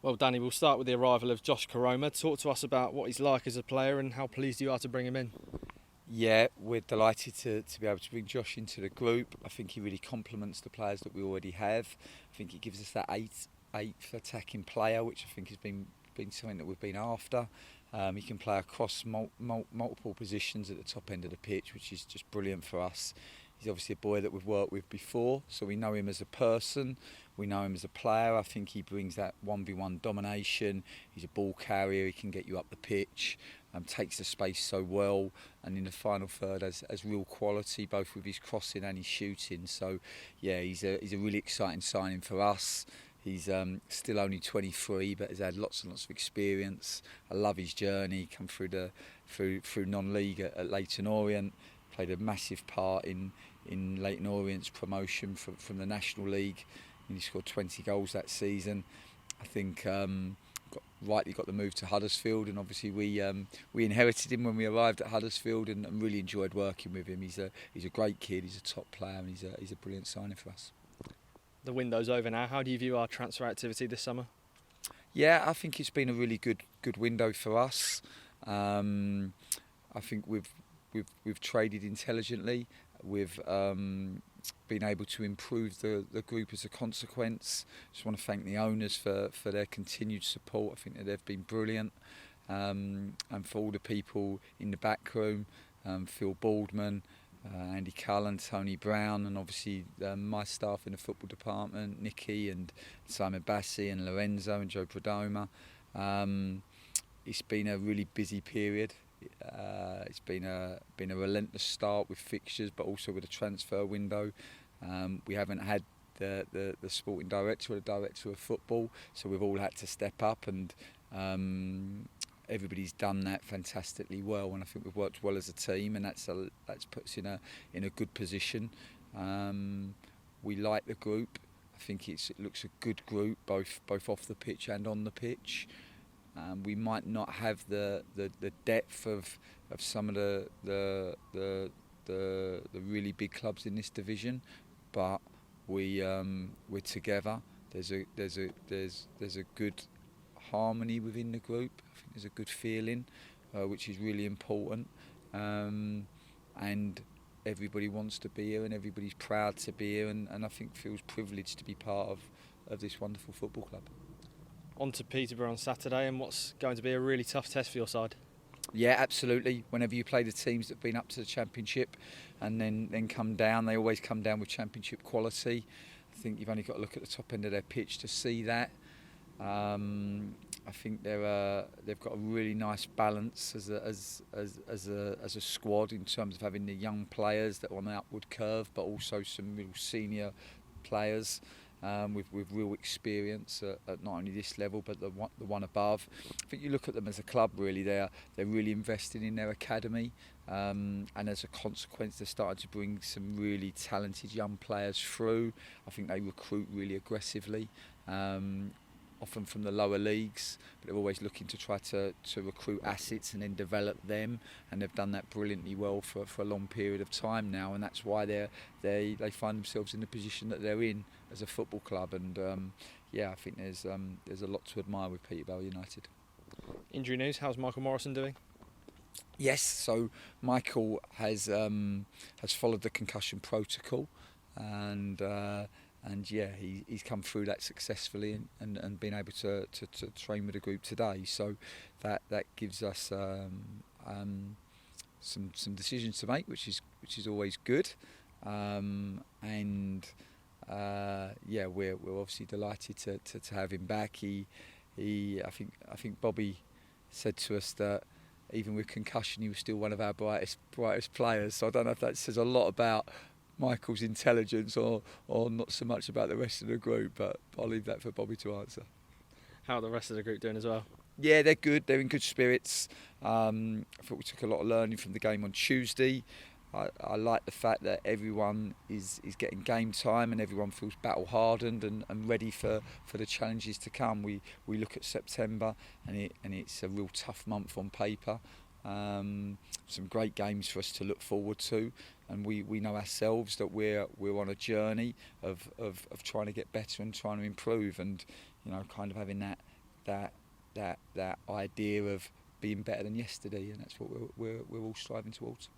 Well, Danny, we'll start with the arrival of Josh Koroma. Talk to us about what he's like as a player and how pleased you are to bring him in. Yeah, we're delighted to be able to bring Josh into the group. I think he really complements the players that we already have. I think he gives us that eighth attacking player, which I think has been something that we've been after. He can play across multiple positions at the top end of the pitch, which is just brilliant for us. He's obviously a boy that we've worked with before, so we know him as a person, we know him as a player. I think he brings that 1v1 domination. He's a ball carrier, he can get you up the pitch, takes the space so well, and in the final third has real quality, both with his crossing and his shooting. So yeah, he's a really exciting signing for us. He's still only 23, but has had lots and lots of experience. I love his journey. Come through non-league at Leyton Orient, played a massive part in Leyton Orient's promotion from the National League, and he scored 20 goals that season. I think rightly got the move to Huddersfield, and obviously we inherited him when we arrived at Huddersfield, and really enjoyed working with him. He's a great kid. He's a top player, and he's a brilliant signing for us. The window's over now. How do you view our transfer activity this summer? Yeah, I think it's been a really good window for us. I think we've traded intelligently. We've been able to improve the group as a consequence. Just want to thank the owners for their continued support. I think that they've been brilliant, and for all the people in the back room, Phil Baldman, Andy Cullen, Tony Brown, and obviously my staff in the football department, Nicky and Simon Bassi and Lorenzo and Joe Prodoma. It's been a really busy period. It's been a relentless start with fixtures, but also with a transfer window. We haven't had the sporting director or the director of football, so we've all had to step up, and everybody's done that fantastically well, and I think we've worked well as a team, and that's put us in a good position. We like the group. I think it looks a good group, both off the pitch and on the pitch. We might not have the depth of some of the really big clubs in this division, but we're together. There's a good harmony within the group. I think there's a good feeling, which is really important, and everybody wants to be here, and everybody's proud to be here, and I think feels privileged to be part of this wonderful football club. On to Peterborough on Saturday, and what's going to be a really tough test for your side. Yeah, absolutely. Whenever you play the teams that have been up to the Championship and then come down, they always come down with Championship quality. I think you've only got to look at the top end of their pitch to see that. I think they've got a really nice balance as a squad in terms of having the young players that are on the upward curve, but also some real senior players with real experience at not only this level but the one above. I think you look at them as a club, really, they're really investing in their academy, and as a consequence they're starting to bring some really talented young players through. I think they recruit really aggressively, often from the lower leagues, but they're always looking to try to recruit assets and then develop them, and they've done that brilliantly well for a long period of time now, and that's why they find themselves in the position that they're in as a football club. And yeah, I think there's a lot to admire with Peterborough United. Injury news, how's Michael Morrison doing? Yes, so Michael has followed the concussion protocol, and yeah, he's come through that successfully and been able to train with the group today. So that gives us some decisions to make, which is always good. Yeah, we're obviously delighted to have him back. I think Bobby said to us that even with concussion, he was still one of our brightest players. So I don't know if that says a lot about Michael's intelligence or not so much about the rest of the group, but I'll leave that for Bobby to answer. How are the rest of the group doing as well? Yeah, they're good. They're in good spirits. I thought we took a lot of learning from the game on Tuesday. I like the fact that everyone is getting game time and everyone feels battle hardened and ready for the challenges to come. We look at September and it's a real tough month on paper. Some great games for us to look forward to, and we know ourselves that we're on a journey of trying to get better and trying to improve, and kind of having that that idea of being better than yesterday, and that's what we're all striving towards.